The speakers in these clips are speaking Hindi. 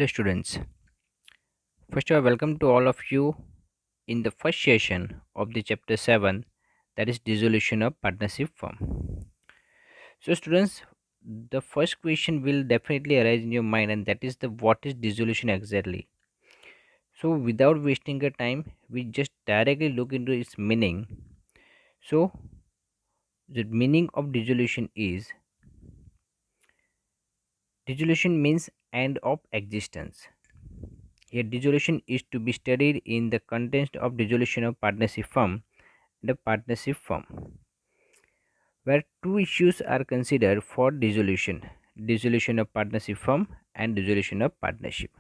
Hello, students. First of all, welcome to all of you in the first session of the chapter 7, that is dissolution of partnership firm. So, students, the first question will definitely arise in your mind, and that is the what is dissolution exactly. So, without wasting your time, we just directly look into its meaning. So, the meaning of dissolution means end of existence. A dissolution is to be studied in the context of dissolution of partnership firm and a partnership firm, where two issues are considered for dissolution of partnership firm and dissolution of partnership.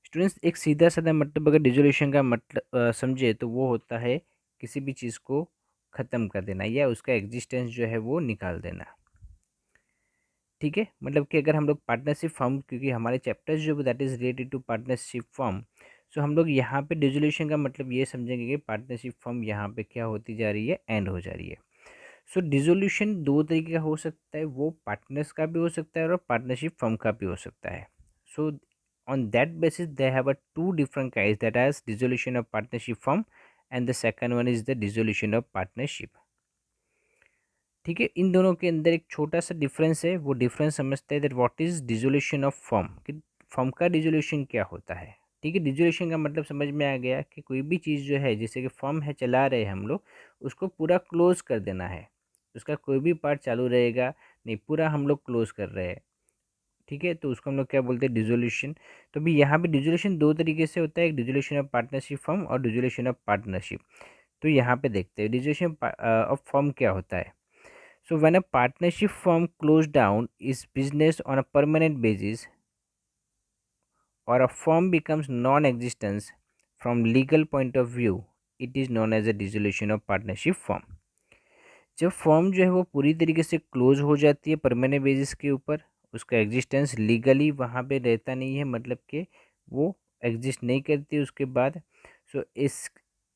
Students, एक सीधा साधा मतलब अगर डिसोल्यूशन का मतलब समझे तो वो होता है किसी भी चीज़ को ख़त्म कर देना या उसका एग्जिस्टेंस जो है वो निकाल देना। ठीक है, मतलब कि अगर हम लोग पार्टनरशिप फर्म, क्योंकि हमारे चैप्टर्स जो that is related to partnership firm, so हम लोग यहाँ पे डिसोल्यूशन का मतलब ये समझेंगे कि पार्टनरशिप फर्म यहाँ पे क्या होती जा रही है, एंड हो जा रही है। सो डिसोल्यूशन दो तरीके का हो सकता है, वो पार्टनर्स का भी हो सकता है और पार्टनरशिप फर्म का भी हो सकता है। सो on that basis they have a two different kinds, that is dissolution of partnership firm and the second one is the dissolution of partnership. ठीक है, इन दोनों के अंदर एक छोटा सा डिफरेंस है, वो डिफरेंस समझते हैं that what is dissolution of firm, कि फर्म का डिसोल्यूशन क्या होता है। ठीक है, डिसोल्यूशन का मतलब समझ में आ गया कि कोई भी चीज़ जो है, जैसे कि फर्म है चला रहे हैं हम लोग, उसको पूरा क्लोज कर देना है, उसका कोई भी पार्ट चालू रहेगा नहीं, पूरा हम लोग क्लोज कर रहे हैं। ठीक है, तो उसको हम लोग क्या बोलते हैं, डिसोल्यूशन। तो अभी यहाँ पे डिसोल्यूशन दो तरीके से होता है, एक डिसोल्यूशन ऑफ पार्टनरशिप फर्म और डिसोल्यूशन ऑफ पार्टनरशिप। तो यहाँ पे देखते हैं डिसोल्यूशन ऑफ फर्म क्या होता है। So when a partnership firm closed down its business on a permanent basis or a firm becomes non-existent from legal point of view, it is known as a dissolution of partnership firm. जब फर्म जो है वो पूरी तरीके से क्लोज हो जाती है परमानेंट बेसिस के ऊपर, उसका एग्जिस्टेंस लीगली वहाँ पे रहता नहीं है, मतलब कि वो एग्जिस्ट नहीं करती उसके बाद। सो इस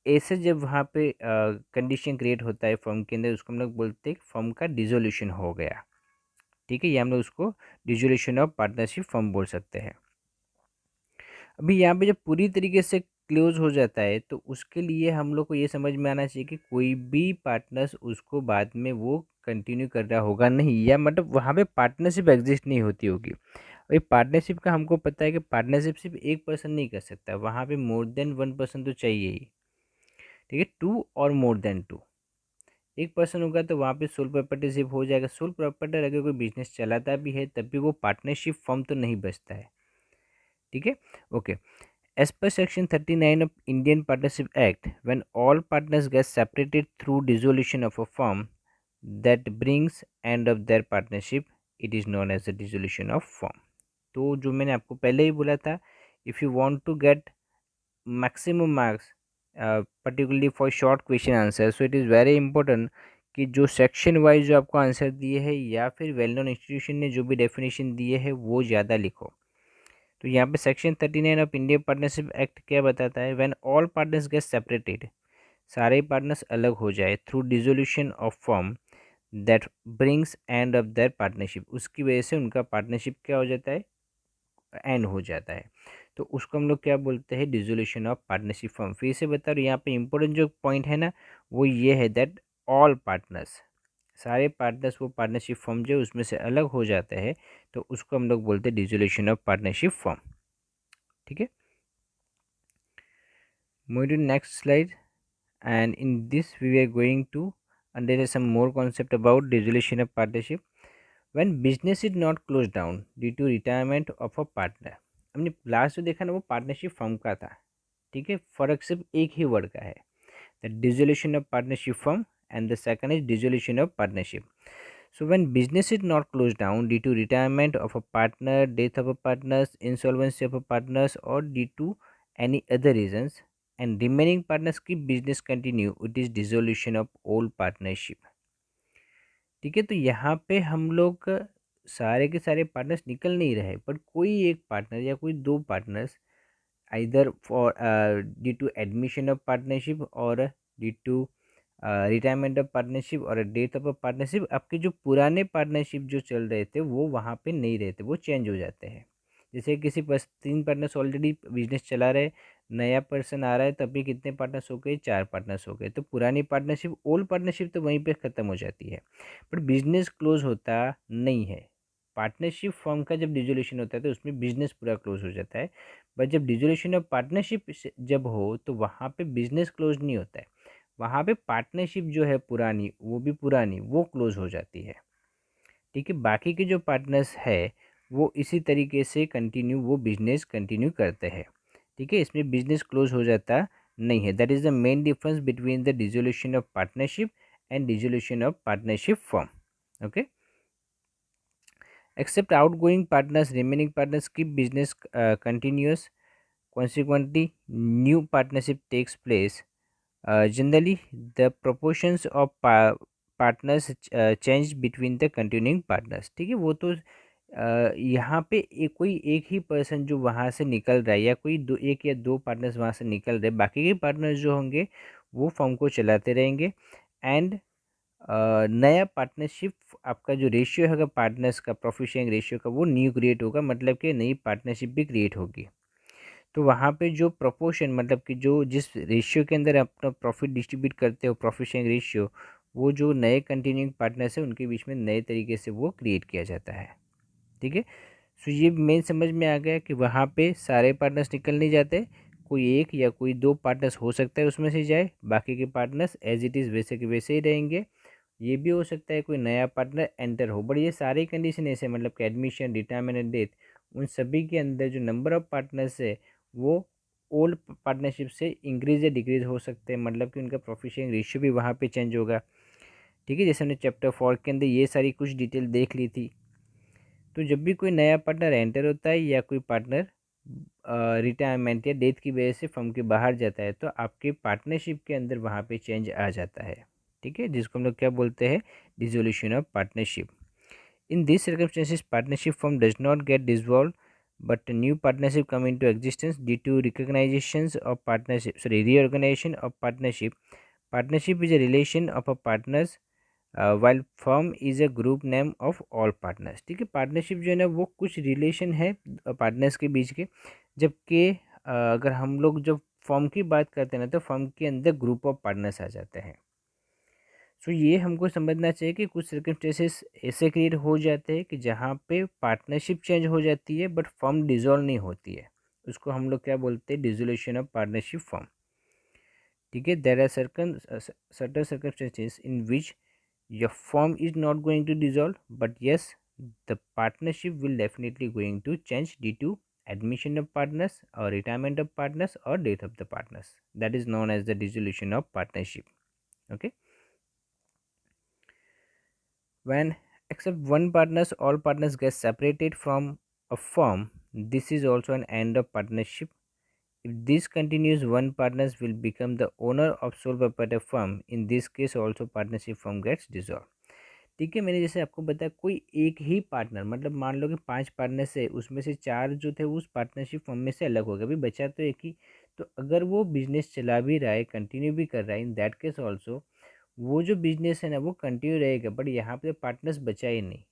ऐसे जब वहाँ पे कंडीशन क्रिएट होता है फर्म के अंदर, उसको हम लोग बोलते हैं फर्म का डिसोल्यूशन हो गया। ठीक है, ये हम लोग उसको डिसोल्यूशन ऑफ पार्टनरशिप फर्म बोल सकते हैं। अभी यहाँ पे जब पूरी तरीके से क्लोज हो जाता है तो उसके लिए हम लोग को ये समझ में आना चाहिए कि कोई भी पार्टनर्स उसको बाद में वो कंटिन्यू कर रहा होगा नहीं, या मतलब वहाँ पे पार्टनरशिप एग्जिस्ट नहीं होती होगी। अभी पार्टनरशिप का हमको पता है कि पार्टनरशिप सिर्फ एक पर्सन नहीं कर सकता, वहाँ पे मोर देन वन पर्सन तो चाहिए ही। ठीक है, टू और मोर देन टू, एक पर्सन होगा तो वहाँ पे सोल प्रॉपर्टीशिप हो जाएगा। सोल प्रॉपर्टर अगर कोई बिजनेस चलाता भी है तब भी वो पार्टनरशिप फर्म तो नहीं बचता है। ठीक है, okay. As per section 39 of Indian partnership act, when all partners get separated through dissolution of a firm that brings end of their partnership, it is known as the dissolution of firm. तो जो मैंने आपको पहले ही बोला था, if you want to get maximum marks particularly for short question answer, so it is very important कि जो सेक्शन वाइज जो आपको आंसर दिए हैं या फिर वेल नोन इंस्टीट्यूशन ने जो भी डेफिनेशन दिए है वो ज़्यादा लिखो। तो यहाँ पे section 39 of Indian partnership act क्या बताता है, when all partners get separated, सारे पार्टनर्स अलग हो जाए through dissolution of firm that brings end of their partnership, उसकी वजह से उनका पार्टनरशिप क्या हो जाता है, एंड हो जाता है। तो उसको हम लोग क्या बोलते हैं, डिसोल्यूशन ऑफ पार्टनरशिप फर्म। फिर से बता रहा हूँ, यहाँ पे इंपॉर्टेंट जो पॉइंट है ना वो ये है दैट ऑल पार्टनर्स, सारे पार्टनर्स वो पार्टनरशिप फर्म जो उसमें से अलग हो जाता है, तो उसको हम लोग बोलते हैं डिसोल्यूशन ऑफ पार्टनरशिप फर्म। ठीक है, move to next slide, and in this we are going to understand some more concept about dissolution of partnership. When business is not close down due to retirement of a partner, हमने लास्ट जो देखा ना वो पार्टनरशिप फर्म का था। ठीक है, फर्क सिर्फ एक ही वर्ड का है, the dissolution of partnership firm and the second is dissolution of partnership. So when business is not closed down due to retirement of a partner, death of a partners, insolvency of a partners, or due to any other reasons, and remaining partners keep business continue, it is dissolution of all partnership. ठीक है, तो यहाँ पे हम लोग सारे के सारे पार्टनर्स निकल नहीं रहे, पर कोई एक पार्टनर या कोई दो partners either for due to admission of partnership or due to retirement of partnership और डेथ ऑफ अ पार्टनरशिप, आपके जो पुराने पार्टनरशिप जो चल रहे थे वो वहाँ पे नहीं रहते, वो चेंज हो जाते हैं। जैसे किसी 3 पार्टनर्स ऑलरेडी बिजनेस चला रहे, नया पर्सन आ रहा है, तभी कितने पार्टनर्स हो गए, 4 पार्टनर्स हो गए। तो पुरानी पार्टनरशिप, ओल्ड पार्टनरशिप तो वहीं पे ख़त्म हो जाती है, बट बिजनेस क्लोज होता नहीं है। पार्टनरशिप फॉर्म का जब डिसोल्यूशन होता है तो उसमें बिजनेस पूरा क्लोज हो जाता है, बट जब डिसोल्यूशन ऑफ पार्टनरशिप जब हो तो वहाँ पे बिजनेस क्लोज नहीं होता है, वहाँ पे पार्टनरशिप जो है पुरानी, वो भी पुरानी, वो क्लोज हो जाती है। ठीक है, बाकी के जो पार्टनर्स है वो इसी तरीके से कंटिन्यू वो बिजनेस कंटिन्यू करते हैं। ठीक है, इसमें बिजनेस क्लोज हो जाता नहीं है। That is the main difference between the dissolution of partnership and dissolution of partnership form. Okay, except outgoing partners, remaining partners keep business continuous. Consequently, new partnership takes place. Generally, the proportions of partners change between the continuing partners. ठीक है, वो तो यहाँ पे कोई एक ही पर्सन जो वहाँ से निकल रहा है, या कोई दो, एक या दो पार्टनर्स वहाँ से निकल रहे, बाकी के पार्टनर्स जो होंगे वो फर्म को चलाते रहेंगे। एंड नया पार्टनरशिप, आपका जो रेशियो है पार्टनर्स का, प्रॉफिट शेयरिंग रेशियो का, वो न्यू क्रिएट होगा, मतलब कि नई पार्टनरशिप भी क्रिएट होगी। तो वहाँ पे जो प्रोपोर्शन, मतलब कि जो जिस रेशियो के अंदर अपना प्रॉफिट डिस्ट्रीब्यूट करते हो, प्रॉफिट शेयरिंग रेशियो, वो जो नए कंटिन्यूइंग पार्टनर्स है उनके बीच में नए तरीके से वो क्रिएट किया जाता है। ठीक है, सो ये मेन समझ में आ गया कि वहाँ पे सारे पार्टनर्स निकल नहीं जाते, कोई एक या कोई दो पार्टनर्स हो सकता है उसमें से जाए, बाकी के पार्टनर्स एज इट इज़ वैसे के वैसे ही रहेंगे। ये भी हो सकता है कोई नया पार्टनर एंटर हो, बट ये सारी कंडीशन ऐसे, मतलब कि एडमिशन, रिटायरमेंट एंड डेथ, उन सभी के अंदर जो नंबर ऑफ पार्टनर्स है वो ओल्ड पार्टनरशिप से इंक्रीज या डिक्रीज हो सकते हैं, मतलब कि उनका प्रॉफिट शेयरिंग रेशियो भी वहाँ पे चेंज होगा। ठीक है, जैसे हमने चैप्टर 4 के अंदर ये सारी कुछ डिटेल देख ली थी। तो जब भी कोई नया पार्टनर एंटर होता है या कोई पार्टनर रिटायरमेंट या डेथ की वजह से फर्म के बाहर जाता है, तो आपके पार्टनरशिप के अंदर वहाँ पे चेंज आ जाता है। ठीक है, जिसको हम लोग क्या बोलते हैं, dissolution of partnership. In this circumstances partnership firm does not get dissolved, but a new partnership come into existence due to recognitions of partnership, sorry, reorganization of partnership. Partnership is a relation of a partners, while firm is a group name of all partners. ठीक है, पार्टनरशिप जो है ना वो कुछ रिलेशन है पार्टनर्स के बीच के, जबकि अगर हम लोग जब फर्म की बात करते हैं ना, तो फर्म के अंदर ग्रुप ऑफ पार्टनर्स आ जाते हैं। सो ये हमको समझना चाहिए कि कुछ सर्कमस्टेंसेस ऐसे क्रिएट हो जाते हैं कि जहाँ पे पार्टनरशिप चेंज हो जाती है बट फर्म डिजोल्व नहीं होती है, उसको हम लोग क्या बोलते हैं, डिसोल्यूशन ऑफ पार्टनरशिप फर्म। ठीक है, there are certain circumstances in which your firm is not going to dissolve, but yes the partnership will definitely going to change due to admission of partners or retirement of partners or death of the partners. That is known as the dissolution of partnership. Okay, when except one partners, all partners get separated from a firm, this is also an end of partnership. If this continues, one partners will become the owner of sole proprietor firm. In this case also partnership firm gets dissolved. ठीक है, मैंने जैसे आपको बताया कोई एक ही पार्टनर, मतलब मान लो कि 5 पार्टनर्स है, उसमें से 4 जो थे उस पार्टनरशिप फर्म में से अलग हो गए, अभी बचा तो एक ही। तो अगर वो बिजनेस चला भी रहा है, कंटिन्यू भी कर रहा है, इन दैट केस ऑल्सो वो जो बिजनेस है ना वो कंटिन्यू रहेगा, बट यहाँ पे पार्टनर्स बचा ही नहीं।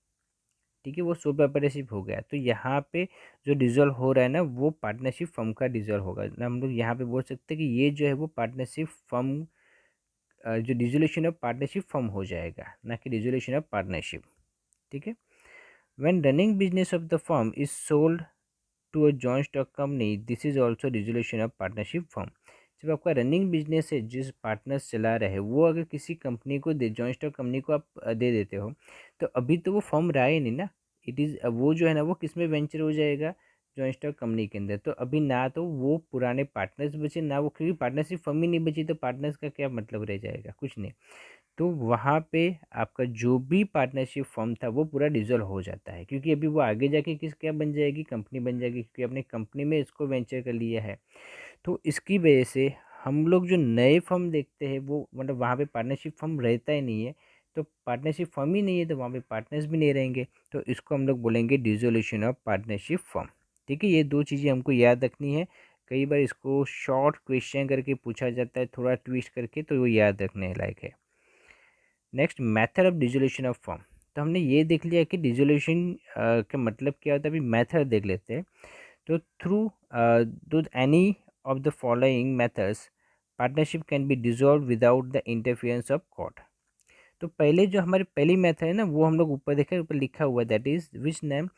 ठीक है, वो सो पार्टनरशिप हो गया, तो यहाँ पे जो डिजोल्व हो रहा है ना वो पार्टनरशिप फर्म का डिजोल्व होगा ना। हम लोग यहाँ पे बोल सकते हैं कि ये जो है वो पार्टनरशिप फर्म, जो डिजोल्यूशन ऑफ पार्टनरशिप फर्म हो जाएगा, ना कि डिजोल्यूशन ऑफ पार्टनरशिप। ठीक है, when running business of the firm is sold to a joint stock company, this is also dissolution of partnership firm. जब आपका रनिंग बिजनेस है, जिस पार्टनर्स चला रहे हैं, वो अगर किसी कंपनी को दे, जॉइंट स्टॉक कंपनी को आप दे देते हो, तो अभी तो वो फर्म रहा ही नहीं ना। इट इज़ वो जो है ना वो किस में वेंचर हो जाएगा, जॉइंट स्टॉक कंपनी के अंदर। तो अभी ना तो वो पुराने पार्टनर्स बचे ना वो, क्योंकि पार्टनरशिप फर्म ही नहीं बची, तो पार्टनर्स का क्या मतलब रह जाएगा, कुछ नहीं। तो वहाँ पे आपका जो भी पार्टनरशिप फर्म था वो पूरा डिसॉल्व हो जाता है, क्योंकि अभी वो आगे जाके किस क्या बन जाएगी, कंपनी बन जाएगी, क्योंकि अपने कंपनी में इसको वेंचर कर लिया है। तो इसकी वजह से हम लोग जो नए फर्म देखते हैं वो, मतलब वहाँ पे पार्टनरशिप फर्म रहता ही नहीं है, तो पार्टनरशिप फर्म ही नहीं है तो वहाँ पे पार्टनर्स भी नहीं रहेंगे, तो इसको हम लोग बोलेंगे डिसोल्यूशन ऑफ पार्टनरशिप फर्म। ठीक है, ये दो चीज़ें हमको याद रखनी है। कई बार इसको शॉर्ट क्वेश्चन करके पूछा जाता है, थोड़ा ट्विस्ट करके, तो वो याद रखने लायक है। Next, method of dissolution of firm. तो हमने ये देख लिया कि डिसोल्यूशन का मतलब क्या होता है। अभी मेथड देख लेते हैं। तो through any of the following methods partnership can be dissolve without the interference of court. तो पहले जो हमारी पहली मेथड है ना, वो हम लोग ऊपर देखें, ऊपर लिखा हुआ है that is which name,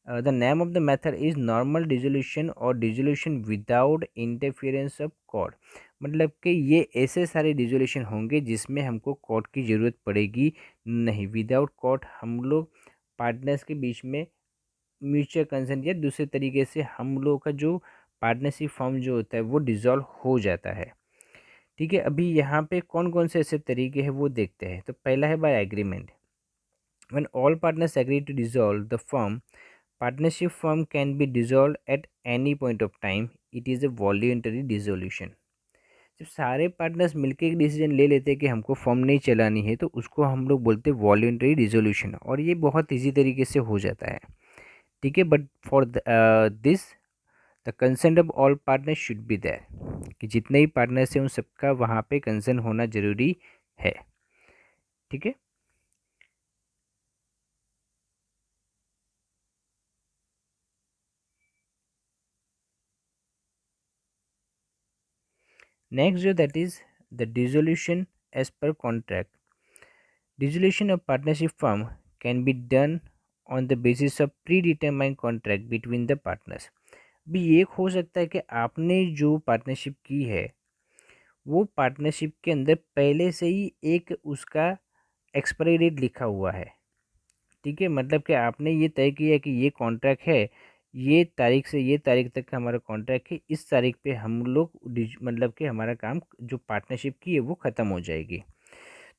the name of the method is normal dissolution और dissolution without interference of court. मतलब कि ये ऐसे सारे डिसोल्यूशन होंगे जिसमें हमको कोर्ट की ज़रूरत पड़ेगी नहीं। विदाउट कोर्ट हम लोग पार्टनर्स के बीच में म्यूचुअल कंसेंट या दूसरे तरीके से हम लोग का जो पार्टनरशिप फॉर्म जो होता है वो डिसॉल्व हो जाता है। ठीक है, अभी यहाँ पे कौन कौन से ऐसे तरीके हैं वो देखते हैं। तो पहला है by agreement. When all partners agree to dissolve the firm, partnership firm can be dissolve at any point of time, it is a voluntary dissolution. जब सारे पार्टनर्स मिलकर एक डिसीजन ले लेते हैं कि हमको फर्म नहीं चलानी है, तो उसको हम लोग बोलते हैं वॉल्यूंटरी डिसोल्यूशन, और ये बहुत ईजी तरीके से हो जाता है। ठीक है, but for this the consent of all partners should be there, कि जितने ही पार्टनर्स हैं उन सबका वहाँ पे कंसेंट होना जरूरी है। ठीक है, नेक्स्ट जो that is the dissolution as per contract. Dissolution of partnership firm can be done on the basis of pre determined contract between the partners. भी एक हो सकता है कि आपने जो पार्टनरशिप की है वो पार्टनरशिप के अंदर पहले से ही एक उसका एक्सपायरी डेट लिखा हुआ है। ठीक है, मतलब कि आपने ये तय किया कि ये कॉन्ट्रैक्ट है, ये तारीख से ये तारीख तक का हमारा कॉन्ट्रैक्ट है, इस तारीख पे हम लोग मतलब कि हमारा काम जो पार्टनरशिप की है वो ख़त्म हो जाएगी।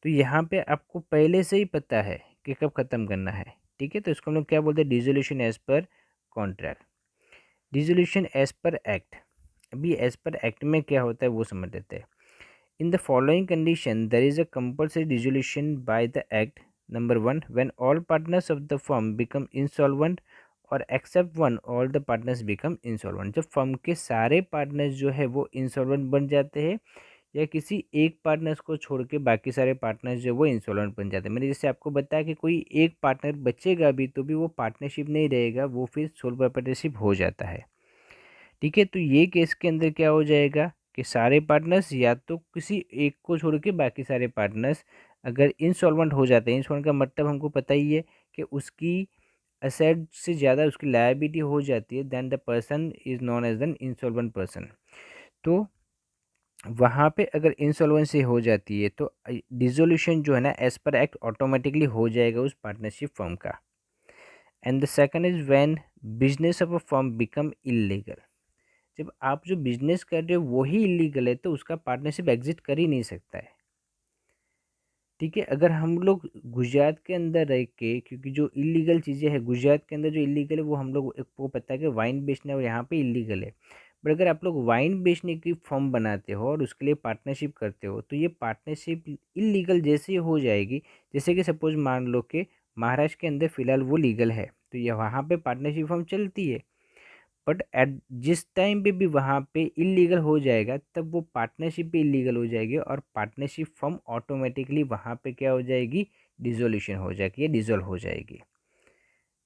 तो यहाँ पे आपको पहले से ही पता है कि कब ख़त्म करना है। ठीक है, तो इसको हम लोग क्या बोलते हैं, dissolution as per contract. Dissolution as per act. अभी एज पर एक्ट में क्या होता है वो समझ लेते हैं। In the following condition, there is a compulsory dissolution by the Act. Number 1, when all partners of the firm become insolvent, और except one, all the partners become insolvent। जब फर्म के सारे पार्टनर्स जो है वो इंसॉल्वेंट बन जाते हैं, या किसी एक पार्टनर्स को छोड़ के बाकी सारे पार्टनर्स जो वो इंसॉल्वेंट बन जाते हैं। मैंने जैसे आपको बताया कि कोई एक पार्टनर बचेगा भी तो भी वो पार्टनरशिप नहीं रहेगा, वो फिर सोल प्रोप्राइटरशिप हो जाता है। ठीक है, तो ये केस के अंदर क्या हो जाएगा कि सारे पार्टनर्स या तो किसी एक को छोड़ के बाकी सारे पार्टनर्स अगर इंसॉल्वेंट हो जाते हैं, इंसॉल्वेंट का मतलब हमको पता ही है कि उसकी असेट से ज़्यादा उसकी लायबिलिटी हो जाती है, then the person is known as an insolvent person. तो वहाँ पे अगर इंसॉल्वेंसी हो जाती है तो डिसोल्यूशन जो है ना एज पर एक्ट ऑटोमेटिकली हो जाएगा उस पार्टनरशिप फर्म का। And the second is when business of a firm become illegal. जब आप जो बिजनेस कर रहे हो वही इलीगल है तो उसका पार्टनरशिप एग्जिट कर ही नहीं सकता है। ठीक है, अगर हम लोग गुजरात के अंदर रह के, क्योंकि जो इलीगल चीज़ें हैं गुजरात के अंदर जो इलीगल है वो हम लोग को पता है कि वाइन बेचना और यहाँ पे इलीगल है। बट अगर आप लोग वाइन बेचने की फॉर्म बनाते हो और उसके लिए पार्टनरशिप करते हो तो ये पार्टनरशिप इलीगल जैसे ही हो जाएगी। जैसे कि सपोज मान लो कि महाराष्ट्र के अंदर फ़िलहाल वो लीगल है तो ये वहाँ पे पार्टनरशिप फॉर्म चलती है। बट एट जिस टाइम पे भी वहाँ पे इलीगल हो जाएगा तब वो पार्टनरशिप भी इलीगल हो जाएगी और पार्टनरशिप फर्म ऑटोमेटिकली वहाँ पे क्या हो जाएगी, डिसोल्यूशन हो जाएगी या डिसॉल्व हो जाएगी।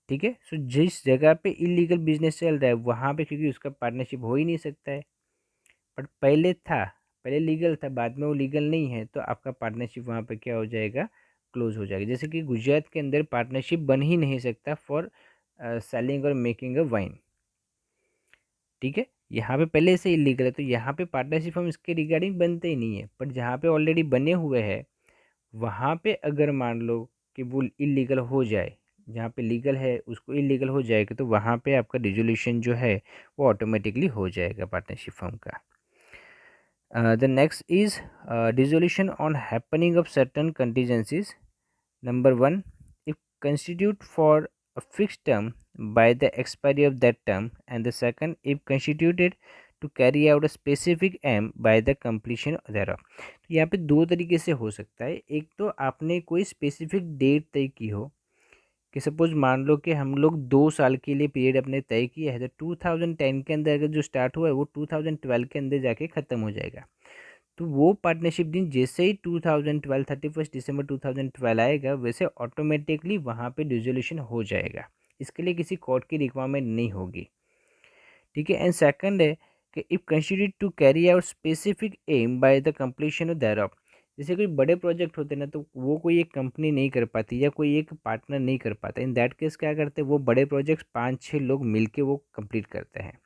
ठीक है, सो जिस जगह पे इलीगल बिजनेस चल रहा है वहाँ पे क्योंकि उसका पार्टनरशिप हो ही नहीं सकता है, बट पहले था, पहले लीगल था बाद में वो लीगल नहीं है तो आपका पार्टनरशिप वहाँ पे क्या हो जाएगा, क्लोज हो जाएगा। जैसे कि गुजरात के अंदर पार्टनरशिप बन ही नहीं सकता फॉर सेलिंग और मेकिंग अ वाइन। ठीक है, यहाँ पे पहले से इलीगल है तो यहाँ पे पार्टनरशिप हम इसके रिगार्डिंग बनते ही नहीं है। बट जहाँ पे ऑलरेडी बने हुए हैं वहाँ पे अगर मान लो कि वो इलीगल हो जाए, जहाँ पे लीगल है उसको इलीगल हो जाएगा तो वहाँ पे आपका डिसोल्यूशन जो है वो ऑटोमेटिकली हो जाएगा पार्टनरशिप फर्म का। The next is dissolution on happening of certain contingencies. Number 1, if constitute for a fixed term by the expiry of that term, and the second, if constituted to carry out a specific aim by the completion thereof। तो यहाँ पे दो तरीके से हो सकता है। एक तो आपने कोई स्पेसिफिक डेट तय की हो कि सपोज मान लो कि हम लोग 2 साल के लिए पीरियड अपने तय किया है तो 2010 के अंदर अगर जो स्टार्ट हुआ है वो 2012 के अंदर जाके ख़त्म हो जाएगा। तो वो पार्टनरशिप दिन जैसे ही 2012 31 दिसंबर 2012 आएगा, वैसे ऑटोमेटिकली वहाँ पे डिसोल्यूशन हो जाएगा। इसके लिए किसी कोर्ट की रिक्वायरमेंट नहीं होगी, ठीक है। एंड सेकंड है कि if considered to carry out specific aim by the completion of thereof. जैसे कोई बड़े प्रोजेक्ट होते हैं ना, तो वो कोई एक कंपनी नहीं कर पाती या कोई एक पार्टनर नहीं कर पाता। इन दैट केस क्या करते हैं, वो बड़े प्रोजेक्ट्स 5-6 लोग मिलके वो कंप्लीट करते हैं।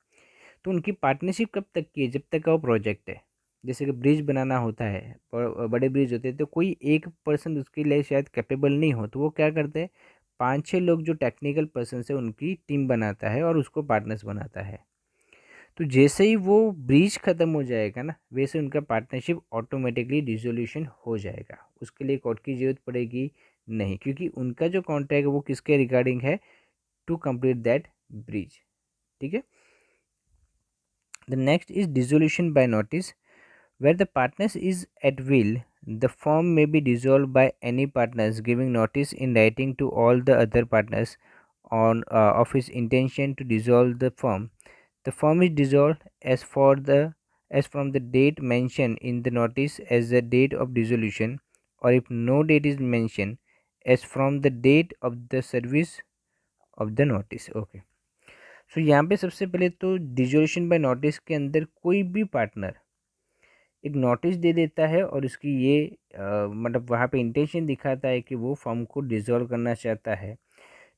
तो उनकी पार्टनरशिप कब तक की है, जब तक का वो प्रोजेक्ट है। जैसे कि ब्रिज बनाना होता है, बड़े ब्रिज होते हैं, तो कोई एक पर्सन उसके लिए शायद कैपेबल नहीं हो, तो वो क्या करते हैं, 5-6 लोग जो टेक्निकल पर्सन है उनकी टीम बनाता है और उसको पार्टनर्स बनाता है। तो जैसे ही वो ब्रिज ख़त्म हो जाएगा ना, वैसे उनका पार्टनरशिप ऑटोमेटिकली डिसोल्यूशन हो जाएगा। उसके लिए कोर्ट की ज़रूरत पड़ेगी नहीं, क्योंकि उनका जो कॉन्ट्रैक्ट है वो किसके रिगार्डिंग है, टू कंप्लीट दैट ब्रिज, ठीक है। The next is dissolution by notice, where the partners is at will. The firm may be dissolved by any partners giving notice in writing to all the other partners on of his intention to dissolve the firm. The firm is dissolved as from the date mentioned in the notice as the date of dissolution, or if no date is mentioned, as from the date of the service of the notice. Okay. सो यहाँ पे सबसे पहले तो डिसोल्यूशन बाय नोटिस के अंदर कोई भी पार्टनर एक नोटिस दे देता है और उसकी ये मतलब वहाँ पे इंटेंशन दिखाता है कि वो फॉर्म को डिसॉल्व करना चाहता है।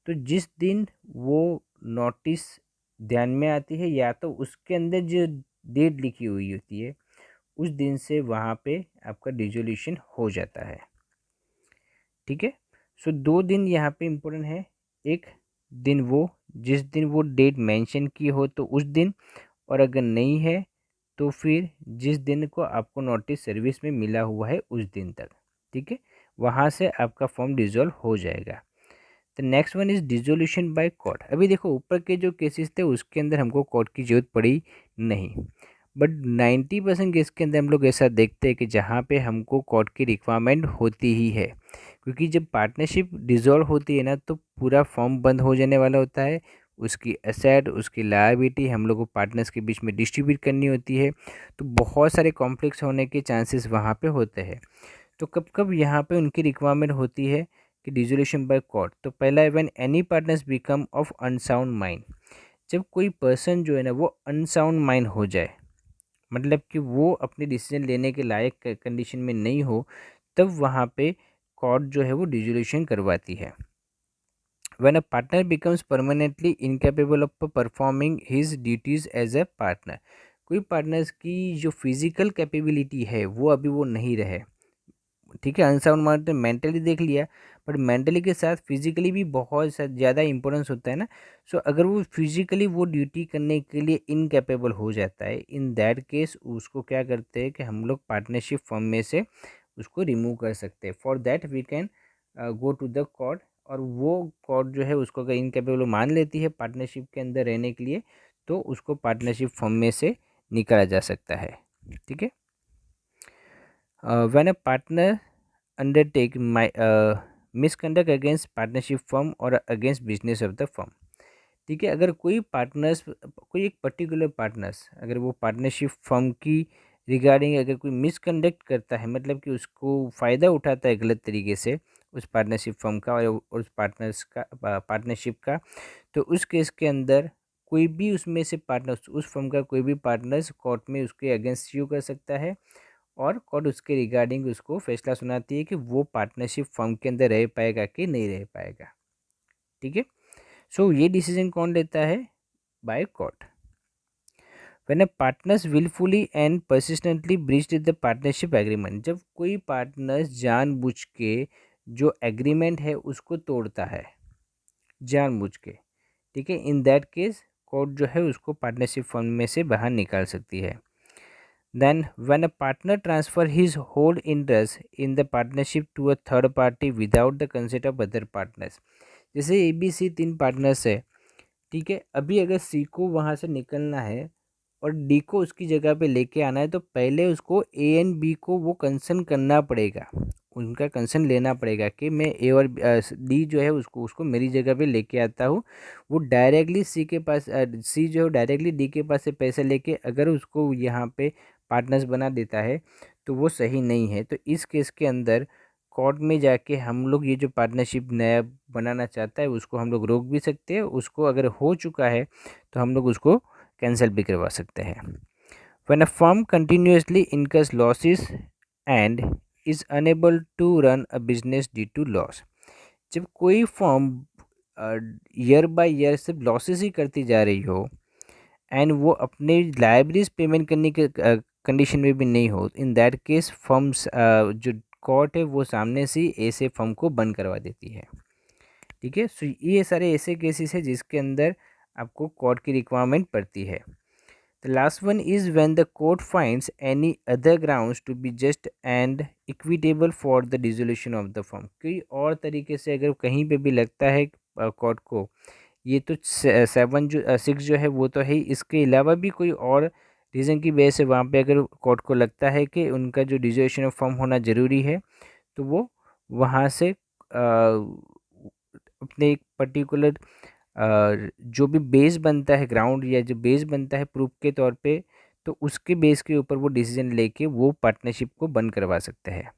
तो जिस दिन वो नोटिस ध्यान में आती है, या तो उसके अंदर जो डेट लिखी हुई होती है उस दिन से वहाँ पे आपका डिसोल्यूशन हो जाता है, ठीक है। सो 2 दिन यहाँ पे इम्पोर्टेंट है। एक दिन वो जिस दिन वो डेट मेंशन की हो तो उस दिन, और अगर नहीं है तो फिर जिस दिन को आपको नोटिस सर्विस में मिला हुआ है उस दिन तक, ठीक है। वहाँ से आपका फॉर्म डिसॉल्व हो जाएगा। The next one is dissolution by court. अभी देखो ऊपर के जो केसेस थे उसके अंदर हमको कोर्ट की जरूरत पड़ी नहीं, बट 90% केस के अंदर हम लोग ऐसा देखते हैं कि जहाँ पे हमको कोर्ट की रिक्वायरमेंट होती ही है, क्योंकि जब पार्टनरशिप डिसॉल्व होती है ना तो पूरा फॉर्म बंद हो जाने वाला होता है। उसकी एसेट, उसकी लायबिलिटी हम लोग को पार्टनर्स के बीच में डिस्ट्रीब्यूट करनी होती है, तो बहुत सारे कॉन्फ्लिक्ट्स होने के चांसेस वहाँ पे होते हैं। तो कब कब यहाँ पे उनकी रिक्वायरमेंट होती है कि डिसोल्यूशन बाय कोर्ट। तो पहला है when any partners become of unsound mind. जब कोई पर्सन जो है ना वो अनसाउंड माइंड हो जाए, मतलब कि वो अपने डिसीजन लेने के लायक कंडीशन में नहीं हो, तब वहाँ पे कोर्ट जो है वो डिसोल्यूशन करवाती है। When a partner becomes permanently incapable of performing his duties as a partner, कोई पार्टनर्स की जो फिजिकल कैपेबिलिटी है वो अभी वो नहीं रहे, ठीक है। अनसाउंड माइंड तो मेंटली देख लिया, बट मेंटली के साथ फिजिकली भी बहुत ज़्यादा इंपॉर्टेंस होता है ना। सो अगर वो फिजिकली वो ड्यूटी करने के लिए इनकेपेबल हो जाता है, इन दैट केस उसको क्या करते हैं कि हम लोग पार्टनरशिप फॉर्म में से उसको रिमूव कर सकते हैं। For that we can go to the court, और वो कोर्ट जो है उसको अगर इनकेपेबल मान लेती है पार्टनरशिप के अंदर रहने के लिए, तो उसको पार्टनरशिप फॉर्म में से निकाला जा सकता है, ठीक है। When a partner undertake my misconduct against partnership firm और against business of the firm, ठीक है। अगर कोई पार्टनर्स, कोई एक पर्टिकुलर पार्टनर्स अगर वो पार्टनरशिप फर्म की रिगार्डिंग अगर कोई मिसकंडक्ट करता है, मतलब कि उसको फ़ायदा उठाता है गलत तरीके से उस पार्टनरशिप फर्म का और उस पार्टनर्स का पार्टनरशिप का, तो उस केस के अंदर कोई भी उसमें से पार्टनर्स, उस फर्म का कोई भी पार्टनर्स कोर्ट में उसके अगेंस्ट स्यू कर सकता है, और कोर्ट उसके रिगार्डिंग उसको फैसला सुनाती है कि वो पार्टनरशिप फर्म के अंदर रह पाएगा कि नहीं रह पाएगा, ठीक है। सो ये डिसीजन कौन लेता है, by court. When a partners wilfully and persistently breached the partnership agreement, जब कोई पार्टनर्स जानबूझ के जो एग्रीमेंट है उसको तोड़ता है जानबूझ के, ठीक है, इन दैट केस कोर्ट जो है उसको पार्टनरशिप फर्म में से बाहर निकाल सकती है। Then, when a partner transfer his whole interest in the partnership to a third party without the consent of other partners, जैसे ए बी सी 3 पार्टनर्स है, ठीक है। अभी अगर सी को वहाँ से निकलना है और डी को उसकी जगह पे लेके आना है, तो पहले उसको ए एंड बी को वो कंसर्न करना पड़ेगा, उनका कंसर्न लेना पड़ेगा कि मैं ए और डी जो है उसको उसको मेरी जगह पे लेके आता हूँ। वो डायरेक्टली सी के पास सी जो है डायरेक्टली डी के पास से पैसे लेके अगर उसको यहाँ पे पार्टनर्स बना देता है, तो वो सही नहीं है। तो इस केस के अंदर कोर्ट में जाके हम लोग ये जो पार्टनरशिप नया बनाना चाहता है उसको हम लोग रोक भी सकते हैं, उसको अगर हो चुका है तो हम लोग उसको कैंसिल भी करवा सकते हैं। When a firm continuously incurs losses and is unable to run a business due to loss, जब कोई फर्म ईयर बाय ईयर सिर्फ लॉसेस ही करती जा रही हो एंड वो अपने लाइबिलिटीज पेमेंट करने के कंडीशन में भी नहीं हो, इन दैट केस फर्म्स जो कोर्ट है वो सामने से ही ऐसे फर्म को बंद करवा देती है। ठीक है, सो ये सारे ऐसे केसेस है जिसके अंदर आपको कोर्ट की रिक्वायरमेंट पड़ती है। The last one is when the court finds any other grounds to be just and equitable for the dissolution of the firm। कोई और तरीके से अगर कहीं पे भी लगता है कोर्ट को, ये तो 6 जो है वो तो है ही, इसके अलावा भी कोई और रीज़न की वजह से वहाँ पे अगर कोर्ट को लगता है कि उनका जो डिसोल्यूशन ऑफ फर्म होना ज़रूरी है, तो वो वहाँ से अपने एक पर्टिकुलर जो भी बेस बनता है, ग्राउंड या जो बेस बनता है प्रूफ के तौर पे, तो उसके बेस के ऊपर वो डिसीजन लेके वो पार्टनरशिप को बंद करवा सकते हैं।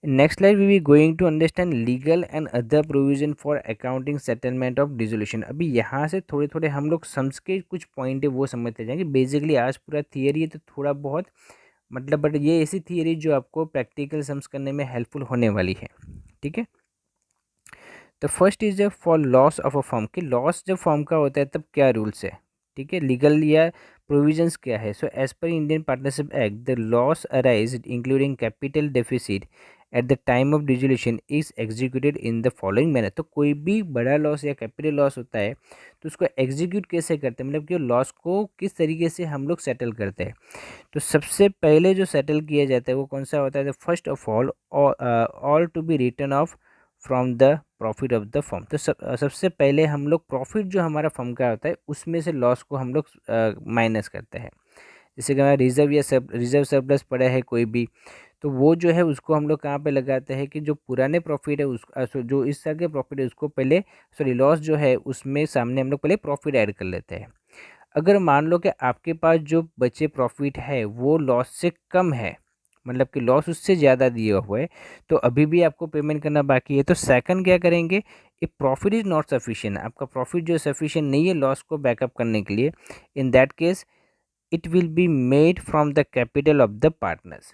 Next slide we going to understand legal and other provision for accounting settlement of dissolution. अभी यहाँ से थोड़े थोड़े हम लोग सम्स के कुछ पॉइंट है वो समझते जाएंगे। बेसिकली आज पूरा थियरी है तो थोड़ा बहुत मतलब, बट ये ऐसी थियरी जो आपको प्रैक्टिकल सम्स करने में हेल्पफुल होने वाली है। ठीक है, तो first is for loss of a firm, कि लॉस जब फर्म का होता है तब क्या रूल्स है। ठीक है, लीगल या प्रोविजंस क्या है। So as per Indian partnership act the loss arise including capital deficit at the time of dissolution is executed in the following manner. तो कोई भी बड़ा लॉस या कैपिटल लॉस होता है तो उसको एग्जीक्यूट कैसे करते हैं, मतलब कि लॉस को किस तरीके से हम लोग सेटल करते हैं। तो सबसे पहले जो सेटल किया जाता है वो कौन सा होता है, first of all to be return of from the profit of the firm. तो सबसे पहले हम लोग प्रॉफिट जो हमारा फर्म का होता है उसमें से लॉस को हम लोग माइनस करते हैं। जैसे कि हमारा रिजर्व या रिजर्व सरप्लस पड़ा है कोई भी, तो वो जो है उसको हम लोग कहाँ पे लगाते हैं कि जो पुराने प्रॉफिट है उस जो इस साल के प्रॉफिट है उसको पहले, सॉरी लॉस जो है उसमें सामने हम लोग पहले प्रॉफिट ऐड कर लेते हैं। अगर मान लो कि आपके पास जो बचे प्रॉफिट है वो लॉस से कम है, मतलब कि लॉस उससे ज़्यादा दिया हुआ है, तो अभी भी आपको पेमेंट करना बाकी है। तो सेकंड क्या करेंगे, if profit is not sufficient, आपका प्रॉफिट जो सफिशिएंट नहीं है लॉस को बैकअप करने के लिए, in that case it will be made from the capital of the partners,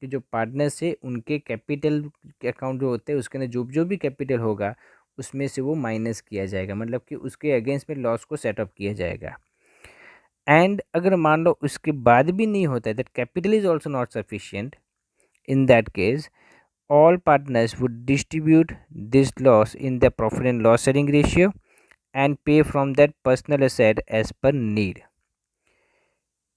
कि जो पार्टनर्स है उनके कैपिटल के अकाउंट जो होते हैं उसके अंदर जो जो भी कैपिटल होगा उसमें से वो माइनस किया जाएगा, मतलब कि उसके अगेंस्ट में लॉस को सेटअप किया जाएगा। एंड अगर मान लो उसके बाद भी नहीं होता है, that capital is also not sufficient, in that case all partners would distribute this loss in the profit and loss sharing ratio and pay from that personal asset as per need।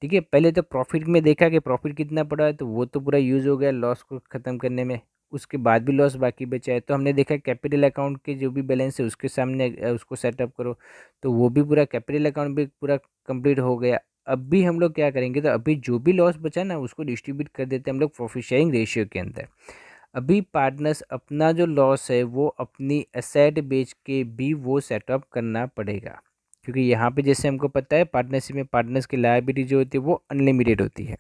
ठीक है, पहले तो प्रॉफिट में देखा कि प्रॉफिट कितना पड़ा है तो वो तो पूरा यूज़ हो गया लॉस को ख़त्म करने में, उसके बाद भी लॉस बाकी बचा है तो हमने देखा कैपिटल अकाउंट के जो भी बैलेंस है उसके सामने उसको सेटअप करो, तो वो भी पूरा कैपिटल अकाउंट भी पूरा कंप्लीट हो गया। अब भी हम लोग क्या करेंगे, तो अभी जो भी लॉस बचा ना उसको डिस्ट्रीब्यूट कर देते हैं हम लोग प्रॉफिट शेयरिंग रेशियो के अंदर। अभी पार्टनर्स अपना जो लॉस है वो अपनी एसेट बेच के भी वो सेटअप करना पड़ेगा, क्योंकि यहाँ पे जैसे हमको पता है पार्टनरशिप में पार्टनर्स की लायबिलिटी जो होती है वो अनलिमिटेड होती है,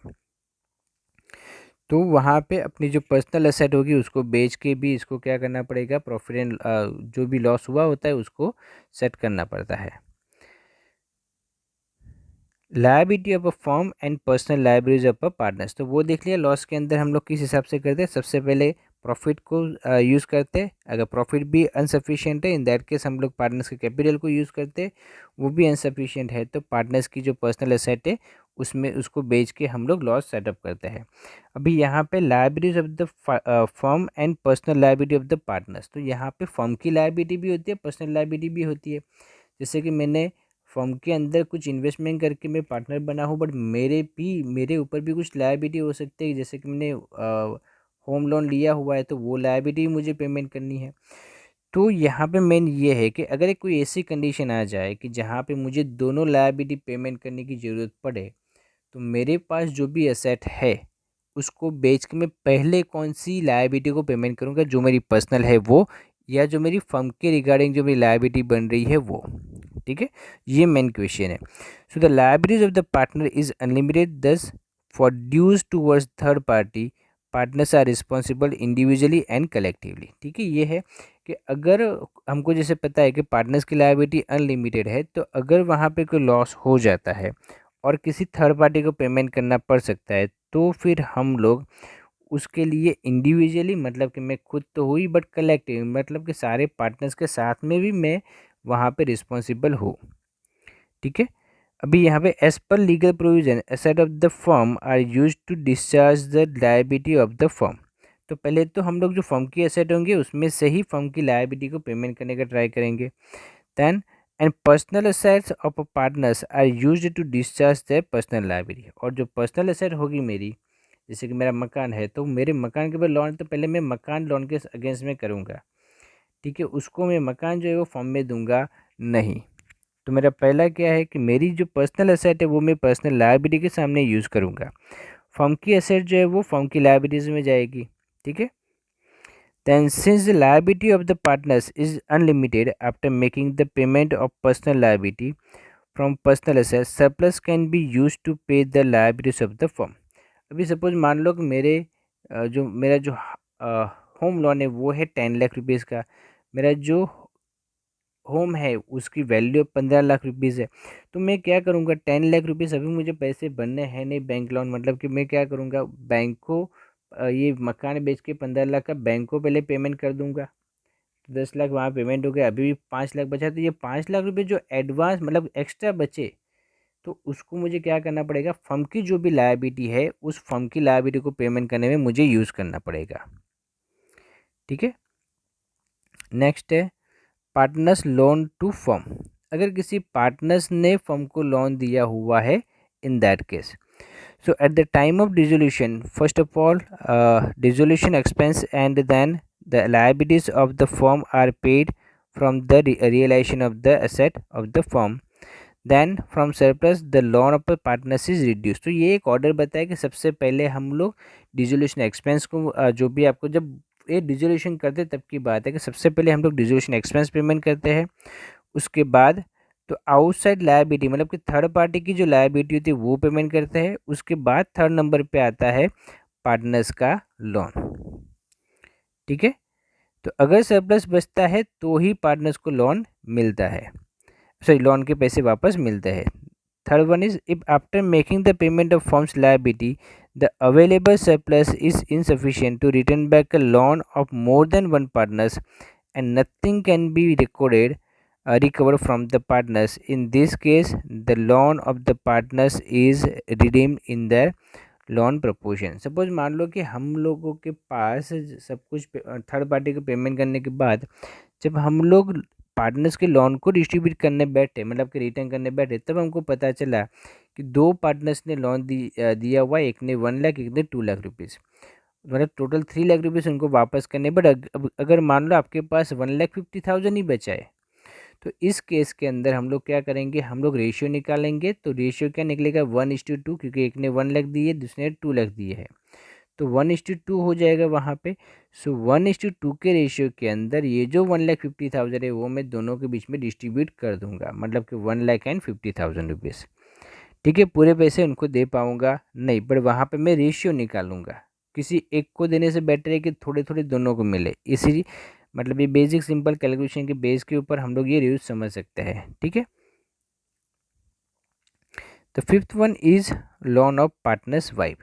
तो वहाँ पे अपनी जो पर्सनल एसेट होगी उसको बेच के भी इसको क्या करना पड़ेगा, प्रॉफिट एंड जो भी लॉस हुआ होता है उसको सेट करना पड़ता है। Liability of a firm and personal liabilities of a partners, तो वो देख लिया लॉस के अंदर हम लोग किस हिसाब से करते हैं, सबसे पहले प्रॉफिट को यूज़ करते हैं, अगर प्रॉफिट भी अनसफिशिएंट है इन दैट केस हम लोग पार्टनर्स के कैपिटल को यूज़ करते हैं, वो भी अनसफिशिएंट है तो पार्टनर्स की जो पर्सनल एसेट है उसमें उसको बेच के हम लोग लॉस सेटअप करते हैं। अभी यहाँ पे liabilities of the firm and personal liability of the partners, तो यहाँ पे फर्म की लायबिलिटी भी होती है पर्सनल लायबिलिटी भी होती है। जैसे कि मैंने फर्म के अंदर कुछ इन्वेस्टमेंट करके मैं पार्टनर बना हूँ, बट मेरे ऊपर भी कुछ लायबिलिटी हो सकती है, जैसे कि मैंने होम लोन लिया हुआ है तो वो लायबिलिटी मुझे पेमेंट करनी है। तो यहाँ पे मेन ये है कि अगर एक कोई ऐसी कंडीशन आ जाए कि जहाँ पे मुझे दोनों लायबिलिटी पेमेंट करने की ज़रूरत पड़े, तो मेरे पास जो भी एसेट है उसको बेच के मैं पहले कौन सी लायबिलिटी को पेमेंट करूँगा, जो मेरी पर्सनल है वो, या जो मेरी फर्म के रिगार्डिंग जो मेरी लायबिलिटी बन रही है वो। ठीक है, ये मेन क्वेश्चन है। So the liabilities of the partner is unlimited, दस for dues towards third party, partners are responsible individually and collectively। ठीक है, ये है कि अगर हमको जैसे पता है कि पार्टनर्स की लायबिलिटी अनलिमिटेड है, तो अगर वहाँ पे कोई लॉस हो जाता है और किसी थर्ड पार्टी को पेमेंट करना पड़ सकता है, तो फिर हम लोग उसके लिए इंडिविजुअली, मतलब कि मैं खुद तो हुई, बट कलेक्टिव मतलब कि सारे पार्टनर्स के साथ में भी मैं वहाँ पे रिस्पॉन्सिबल हूँ। ठीक है, अभी यहाँ पे as per legal provision asset of the firm are use to discharge the liability of the firm. तो पहले तो हम लोग जो फर्म की एसेट होंगे उसमें से ही फर्म की लायबिलिटी को पेमेंट करने का ट्राई करेंगे। Then and personal assets of partners are used to discharge the personal liability. और जो पर्सनल एसेट होगी मेरी, जैसे कि मेरा मकान है, तो मेरे मकान के ऊपर लोन, तो पहले मैं मकान लोन के अगेंस्ट में करूँगा। ठीक है, उसको मैं मकान जो है वो फर्म में दूंगा नहीं। तो मेरा पहला क्या है कि मेरी जो पर्सनल एसेट है वो मैं पर्सनल लायबिलिटी के सामने यूज़ करूँगा। फर्म की एसेट जो है वो फर्म की लायबिलिटीज़ में जाएगी। ठीक है, then since the liability of the partners is unlimited, after making the payment of personal liability from personal assets, surplus can be used to pay the liabilities of the firm। अभी सपोज मान लो कि मेरा जो होम लोन है वो है 10 लाख रुपीज़ का। मेरा जो होम है उसकी वैल्यू 15 लाख रुपीज़ है। तो मैं क्या करूँगा, 10 लाख रुपीज़ अभी मुझे पैसे बनने हैं नहीं बैंक लोन, मतलब कि मैं क्या करूँगा, बैंक को ये मकान बेच के 15 लाख का बैंक को पहले पेमेंट कर दूँगा। 10 लाख वहाँ पेमेंट हो गया, अभी भी 5 लाख बचा, तो ये 5 लाख रुपये जो एडवांस मतलब एक्स्ट्रा बचे, तो उसको मुझे क्या करना पड़ेगा, फर्म की जो भी लायबिलिटी है उस फर्म की लायबिलिटी को पेमेंट करने में मुझे यूज़ करना पड़ेगा। ठीक है, नेक्स्ट है पार्टनर्स लोन टू फर्म। अगर किसी पार्टनर्स ने फर्म को लोन दिया हुआ है, in that case, so at the time of dissolution, first of all, dissolution expense and then the liabilities of the firm are paid from the realization of the asset of the firm, then from surplus the loan of the partners is reduced। तो ये एक ऑर्डर बताया कि सबसे पहले हम लोग डिसोल्यूशन एक्सपेंस को जो भी आपको जब ये डिसोल्यूशन करते तब की बात है कि सबसे पहले हम लोग डिसोल्यूशन एक्सपेंस पेमेंट करते हैं। उसके बाद तो आउटसाइड लायबिलिटी मतलब कि थर्ड पार्टी की जो लायबिलिटी होती है वो पेमेंट करते हैं। उसके बाद थर्ड नंबर पे आता है पार्टनर्स का लोन। ठीक है, तो अगर सरप्लस बचता है तो ही पार्टनर्स को लोन मिलता है, सॉरी लोन के पैसे वापस मिलते हैं। Third one is if after making the payment of firm's liability the available surplus is insufficient to return back a loan of more than one partners and nothing can be recovered from the partners। In this case, the loan of the partners is redeemed in their loan proportion। Suppose मान लो कि हम लोगों के पास सब कुछ थर्ड पार्टी को पेमेंट करने के बाद जब हम लोग पार्टनर्स के लोन को डिस्ट्रीब्यूट करने बैठे, मतलब कि रिटर्न करने बैठे, तब हमको पता चला कि दो पार्टनर्स ने लोन दिया हुआ, एक ने 1 लाख, एक ने 2 लाख रुपीज़, मतलब टोटल 3 लाख रुपीज़ उनको वापस करने। बट अगर मान लो आपके पास 1,50,000 ही बचा है, तो इस केस के अंदर हम लोग क्या करेंगे, हम लोग रेशियो निकालेंगे। तो रेशियो क्या निकलेगा, 1:2, क्योंकि एक ने 1 लाख दिए, दूसरे ने 2 लाख दिए है, तो 1:2 हो जाएगा वहाँ पे। सो 1:2 के रेशियो के अंदर ये जो 1,50,000 है वो मैं दोनों के बीच में डिस्ट्रीब्यूट कर दूंगा, मतलब कि 1,50,000 रुपीज़। ठीक है, पूरे पैसे उनको दे पाऊंगा नहीं, बट वहाँ पे मैं रेशियो निकालूंगा। किसी एक को देने से बेटर है कि थोड़े थोड़े दोनों को मिले। इसी मतलब ये बेसिक सिंपल कैलकुलेशन के बेस के ऊपर हम लोग ये यूज समझ सकते हैं। ठीक है, तो fifth one is loan of partners wife.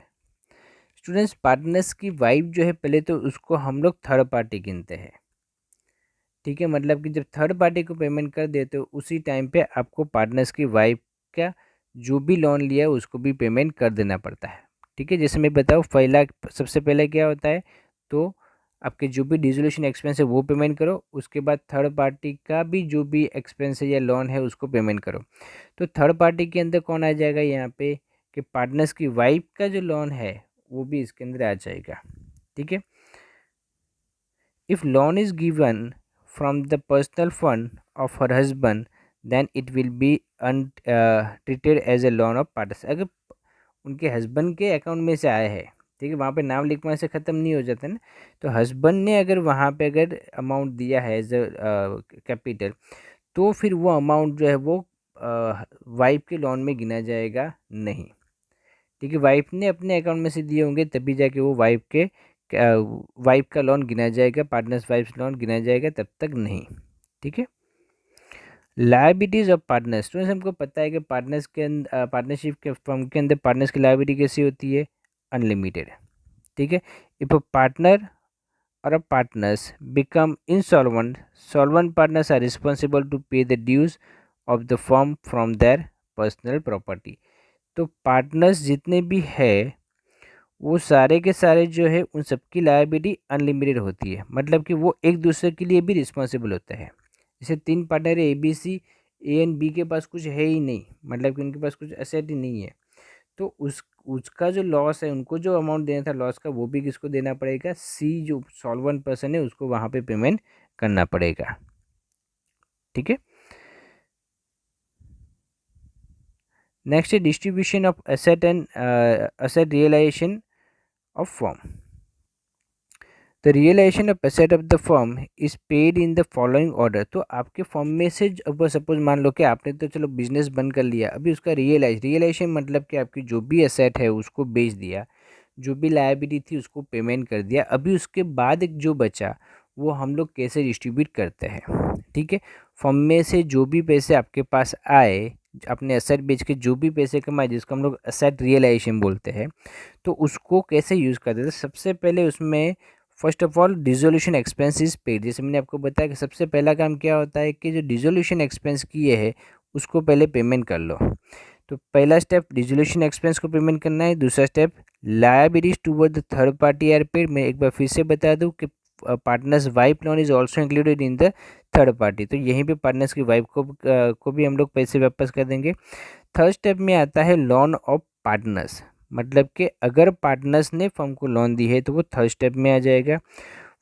Students, partners की वाइफ जो है पहले तो उसको हम लोग थर्ड पार्टी गिनते हैं। ठीक है, मतलब कि जब थर्ड पार्टी को पेमेंट कर देते हो उसी टाइम पे आपको पार्टनर्स की वाइफ का जो भी लोन लिया है उसको भी पेमेंट कर देना पड़ता है। ठीक है, जैसे मैं बताऊँ, पहला सबसे पहले क्या होता है, तो आपके जो भी डिसोल्यूशन एक्सपेंस है वो पेमेंट करो। उसके बाद थर्ड पार्टी का भी जो भी एक्सपेंस है या लोन है उसको पेमेंट करो। तो थर्ड पार्टी के अंदर कौन आ जाएगा यहाँ पे, कि पार्टनर्स की वाइफ का जो लोन है वो भी इसके अंदर आ जाएगा। ठीक है, if loan is given from the personal fund of her husband, then it will be treated as a loan of partners। अगर उनके हस्बैंड के अकाउंट में से आया है, ठीक है, वहाँ पे नाम लिखवाने से ख़त्म नहीं हो जाता ना, तो हस्बैंड ने अगर वहाँ पे अगर अमाउंट दिया है एज अ कैपिटल, तो फिर वो अमाउंट जो है वो वाइफ के लोन में गिना जाएगा नहीं। ठीक है, वाइफ ने अपने अकाउंट में से दिए होंगे तभी जाके वो वाइफ का लोन गिना जाएगा, पार्टनर्स वाइफ लोन गिना जाएगा, तब तक नहीं। ठीक है। लायबिलिटीज ऑफ पार्टनर्स, तो हमको पता है कि पार्टनर्स के अंदर, पार्टनरशिप के फर्म के अंदर पार्टनर्स की लायबिलिटी कैसी होती है, अनलिमिटेड। ठीक है। If a partner or a partners become insolvent, solvent partners are responsible to pay the dues of the firm from their personal property। तो पार्टनर्स जितने भी है वो सारे के सारे जो है उन सबकी लायबिलिटी अनलिमिटेड होती है, मतलब कि वो एक दूसरे के लिए भी रिस्पॉन्सिबल होते हैं। जैसे 3 पार्टनर है, ABC, ए एंड बी के पास कुछ है ही नहीं, मतलब कि उनके पास कुछ एसेट ही नहीं है, तो उसका जो लॉस है, उनको जो अमाउंट देना था लॉस का, वो भी किसको देना पड़ेगा, सी जो सॉल्वेंट पर्सन है उसको वहाँ पे पेमेंट करना पड़ेगा। ठीक है। नेक्स्ट है distribution of asset and asset realisation of firm. The realisation of asset of the firm is paid in the following order. तो आपके फर्म में से अब सपोज मान लो कि आपने तो चलो बिजनेस बंद कर लिया, अभी उसका रियलाइजेशन मतलब कि आपकी जो भी एसेट है उसको बेच दिया, जो भी लायबिलिटी थी उसको पेमेंट कर दिया, अभी उसके बाद एक जो बचा वो हम लोग कैसे डिस्ट्रीब्यूट करते हैं। ठीक है। फर्म में से जो भी पैसे आपके पास आए, अपने एसेट बेच के जो भी पैसे कमाए, जिसको हम लोग एसेट रियलाइजेशन बोलते हैं, तो उसको कैसे यूज़ करते थे। सबसे पहले उसमें first of all dissolution expense is paid. जैसे मैंने आपको बताया कि सबसे पहला काम क्या होता है कि जो डिसोल्यूशन एक्सपेंस किए है उसको पहले पेमेंट कर लो। तो पहला स्टेप डिसोल्यूशन एक्सपेंस को पेमेंट करना है। दूसरा step liabilities toward the third party are paid. मैं एक बार फिर से बता दूं कि partners wife loan is also included in the third party, तो यहीं पे पार्टनर्स की वाइफ को भी हम लोग पैसे वापस कर देंगे। थर्ड स्टेप में आता है लोन ऑफ पार्टनर्स, मतलब कि अगर पार्टनर्स ने फर्म को लोन दी है तो वो थर्ड स्टेप में आ जाएगा।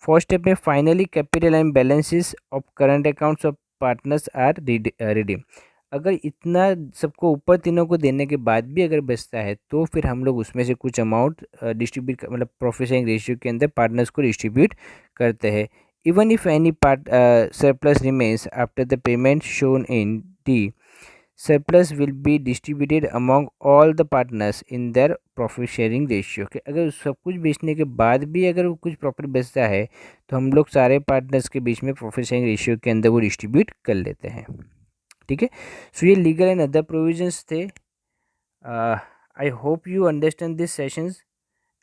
फोर्थ स्टेप में finally capital and balances of current accounts of partners are redeem. अगर इतना सबको ऊपर तीनों को देने के बाद भी अगर बचता है तो फिर हम लोग उसमें से कुछ अमाउंट डिस्ट्रीब्यूट, मतलब प्रॉफिट शेयरिंग रेशियो के अंदर पार्टनर्स को डिस्ट्रीब्यूट करते हैं। Even if any part surplus remains after the payment shown in D, surplus will be distributed among all the partners in their profit sharing ratio. कि अगर सब कुछ बेचने के बाद भी अगर कुछ प्रॉफिट बचता है तो हम लोग सारे पार्टनर्स के बीच में प्रॉफिट शेयरिंग रेशियो के अंदर वो डिस्ट्रीब्यूट कर लेते हैं। ठीक है। सो ये लीगल एंड अदर प्रोविजंस थे। I hope you understand this sessions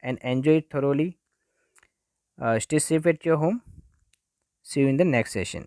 and enjoy it thoroughly. Stay safe at your home. See you in the next session.